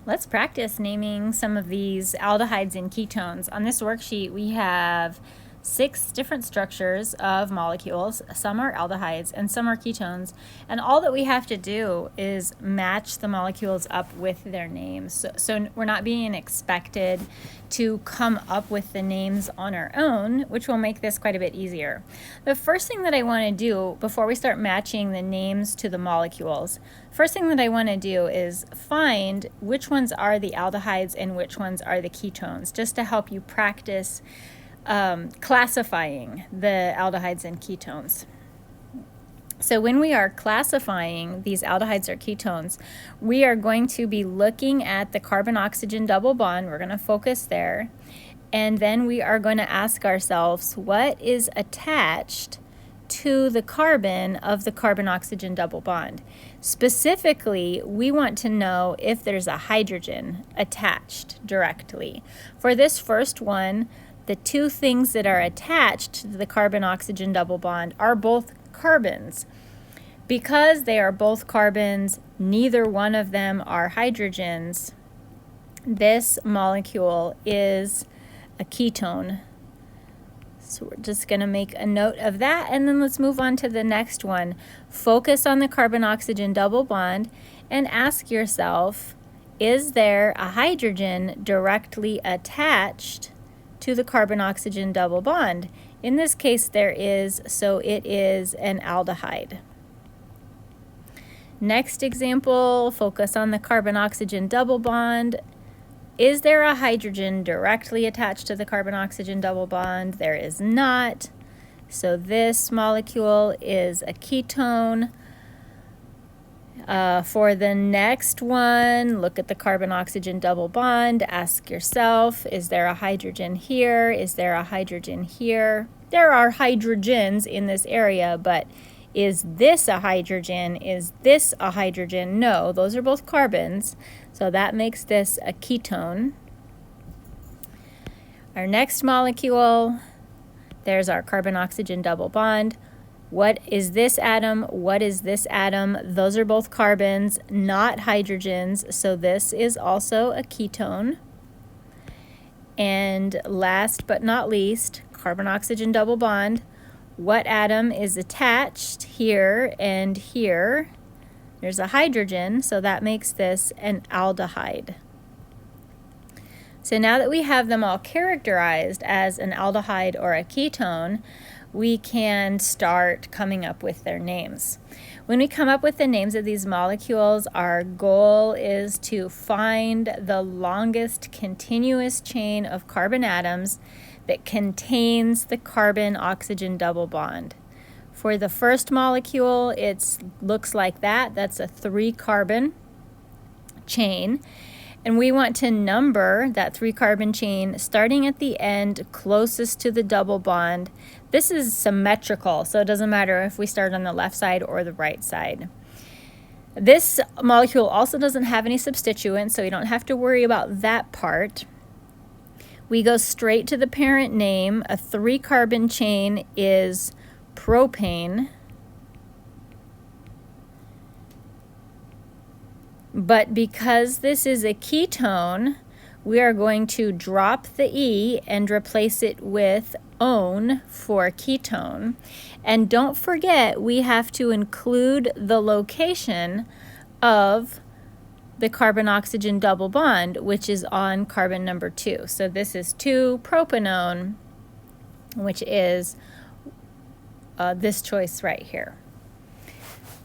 Let's practice naming some of these aldehydes and ketones. On this worksheet, we have 6 different structures of molecules. Some are aldehydes and some are ketones. And all that we have to do is match the molecules up with their names. So we're not being expected to come up with the names on our own, which will make this quite a bit easier. The first thing that I want to do before we start matching the names to the molecules, first thing that I want to do is find which ones are the aldehydes and which ones are the ketones, just to help you practice classifying the aldehydes and ketones. So when we are classifying these aldehydes or ketones, we are going to be looking at the carbon-oxygen double bond. We're going to focus there. And then we are going to ask ourselves, what is attached to the carbon of the carbon-oxygen double bond? Specifically, we want to know if there's a hydrogen attached directly. For this first one, the two things that are attached to the carbon-oxygen double bond are both carbons. Because they are both carbons, neither one of them are hydrogens. This molecule is a ketone. So we're just going to make a note of that, and then let's move on to the next one. Focus on the carbon-oxygen double bond and ask yourself, is there a hydrogen directly attached to the carbon-oxygen double bond? In this case, there is, so it is an aldehyde. Next example, focus on the carbon-oxygen double bond. Is there a hydrogen directly attached to the carbon-oxygen double bond? There is not. So this molecule is a ketone. For the next one, look at the carbon-oxygen double bond. Ask yourself, is there a hydrogen here? Is there a hydrogen here? There are hydrogens in this area, but is this a hydrogen? Is this a hydrogen? No, those are both carbons. So that makes this a ketone. Our next molecule, there's our carbon-oxygen double bond. What is this atom? What is this atom? Those are both carbons, not hydrogens, so this is also a ketone. And last but not least, carbon-oxygen double bond. What atom is attached here and here? There's a hydrogen, so that makes this an aldehyde. So now that we have them all characterized as an aldehyde or a ketone, we can start coming up with their names. When we come up with the names of these molecules, our goal is to find the longest continuous chain of carbon atoms that contains the carbon-oxygen double bond. For the first molecule, it looks like that. That's a 3-carbon chain. And we want to number that 3-carbon chain starting at the end closest to the double bond. This is symmetrical, so it doesn't matter if we start on the left side or the right side. This molecule also doesn't have any substituents, so we don't have to worry about that part. We go straight to the parent name. A 3-carbon chain is propane. But because this is a ketone, we are going to drop the E and replace it with -one for ketone. And don't forget, we have to include the location of the carbon-oxygen double bond, which is on carbon number 2. So this is 2-propanone, which is this choice right here.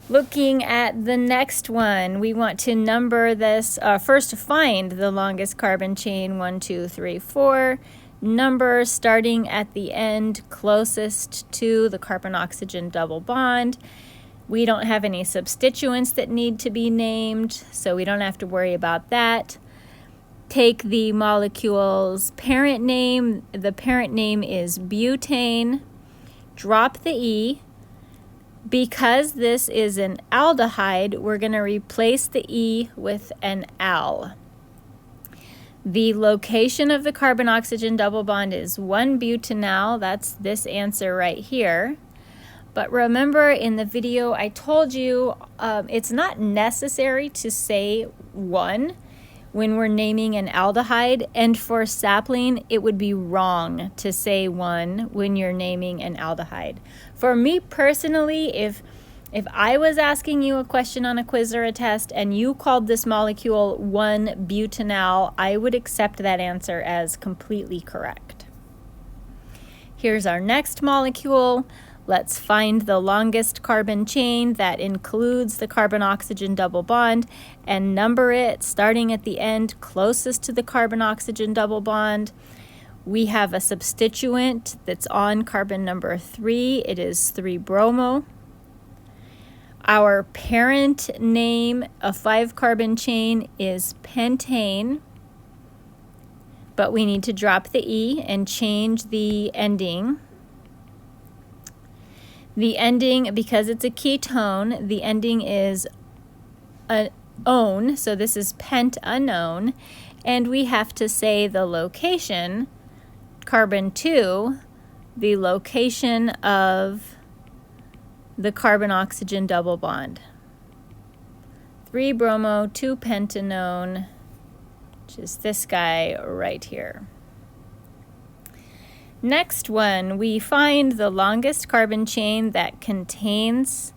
Looking at the next one, we want to number this, first find the longest carbon chain, 1, 2, 3, 4. Number starting at the end closest to the carbon-oxygen double bond. We don't have any substituents that need to be named, so we don't have to worry about that. Take the molecule's parent name. The parent name is butane. Drop the E. Because this is an aldehyde, we're going to replace the E with an al. The location of the carbon-oxygen double bond is 1-butanal. That's this answer right here. But remember, in the video I told you it's not necessary to say 1. when we're naming an aldehyde, and for sapling, it would be wrong to say 1 when you're naming an aldehyde. For me personally, if I was asking you a question on a quiz or a test and you called this molecule 1-butanal, I would accept that answer as completely correct. Here's our next molecule. Let's find the longest carbon chain that includes the carbon-oxygen double bond and number it starting at the end closest to the carbon-oxygen double bond. We have a substituent that's on carbon number 3. It is 3-bromo. Our parent name, a 5-carbon chain, is pentane, but we need to drop the E and change the ending. The ending, because it's a ketone, the ending is an -one, so this is pentanone, and we have to say the location, carbon 2, the location of the carbon-oxygen double bond. 3-bromo, 2-pentanone, which is this guy right here. Next one, we find the longest carbon chain that contains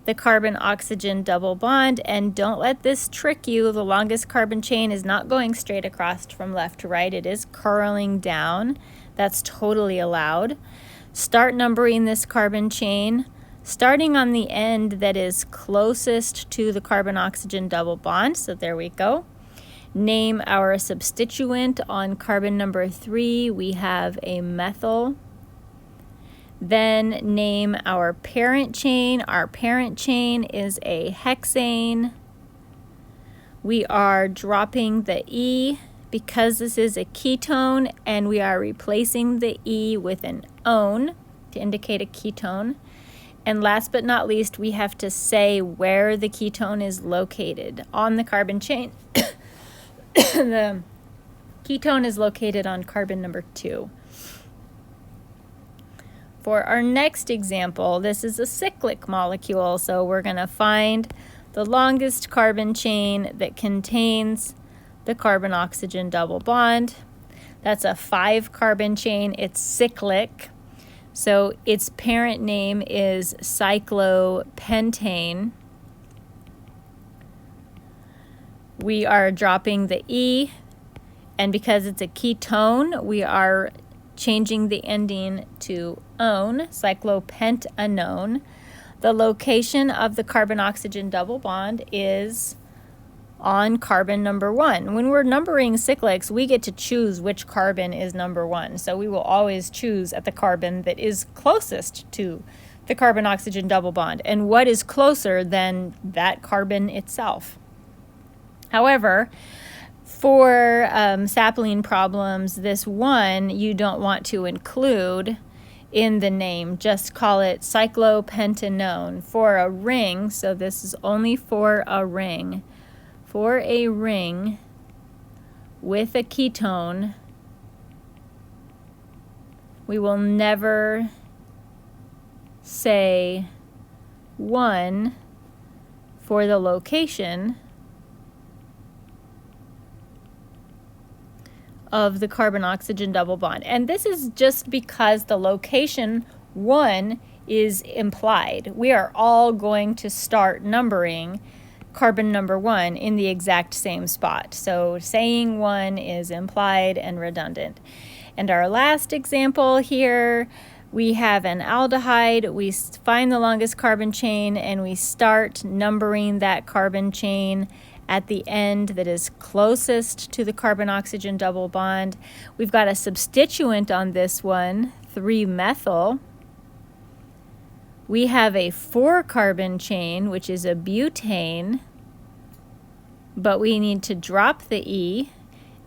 the carbon-oxygen double bond, and don't let this trick you. The longest carbon chain is not going straight across from left to right. It is curling down. That's totally allowed. Start numbering this carbon chain, starting on the end that is closest to the carbon-oxygen double bond. So there we go. Name our substituent on carbon number 3. We have a methyl. Then name our parent chain. Our parent chain is a hexane. We are dropping the E because this is a ketone, and we are replacing the E with an -one to indicate a ketone. And last but not least, we have to say where the ketone is located on the carbon chain. The ketone is located on carbon number 2. For our next example, this is a cyclic molecule, so we're going to find the longest carbon chain that contains the carbon-oxygen double bond. That's a 5-carbon chain. It's cyclic, so its parent name is cyclopentane. We are dropping the E, and because it's a ketone, we are changing the ending to -one, cyclopentanone. The location of the carbon-oxygen double bond is on carbon number 1. When we're numbering cyclics, we get to choose which carbon is number 1. So we will always choose at the carbon that is closest to the carbon-oxygen double bond. And what is closer than that carbon itself? However, for sapling problems, this 1 you don't want to include in the name. Just call it cyclopentanone. For a ring, so this is only for a ring. For a ring with a ketone, we will never say 1 for the location of the carbon-oxygen double bond. And this is just because the location 1 is implied. We are all going to start numbering carbon number 1 in the exact same spot. So saying 1 is implied and redundant. And our last example here, we have an aldehyde. We find the longest carbon chain and we start numbering that carbon chain at the end that is closest to the carbon-oxygen double bond. We've got a substituent on this one, 3-methyl. We have a 4-carbon chain, which is a butane, but we need to drop the E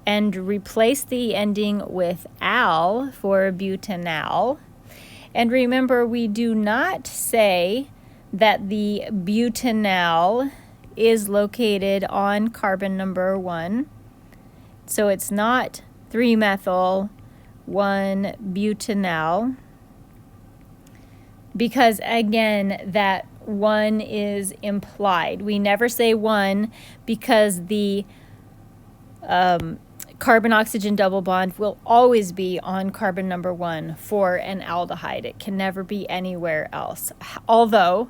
and replace the ending with al for butanal. And remember, we do not say that the butanal is located on carbon number 1. So it's not 3-methyl, 1-butanal, because again, that 1 is implied. We never say 1 because the carbon-oxygen double bond will always be on carbon number 1 for an aldehyde. It can never be anywhere else. Although,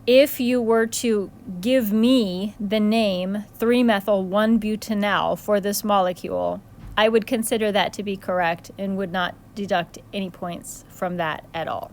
if you were to give me the name 3-methyl-1-butanal for this molecule, I would consider that to be correct and would not deduct any points from that at all.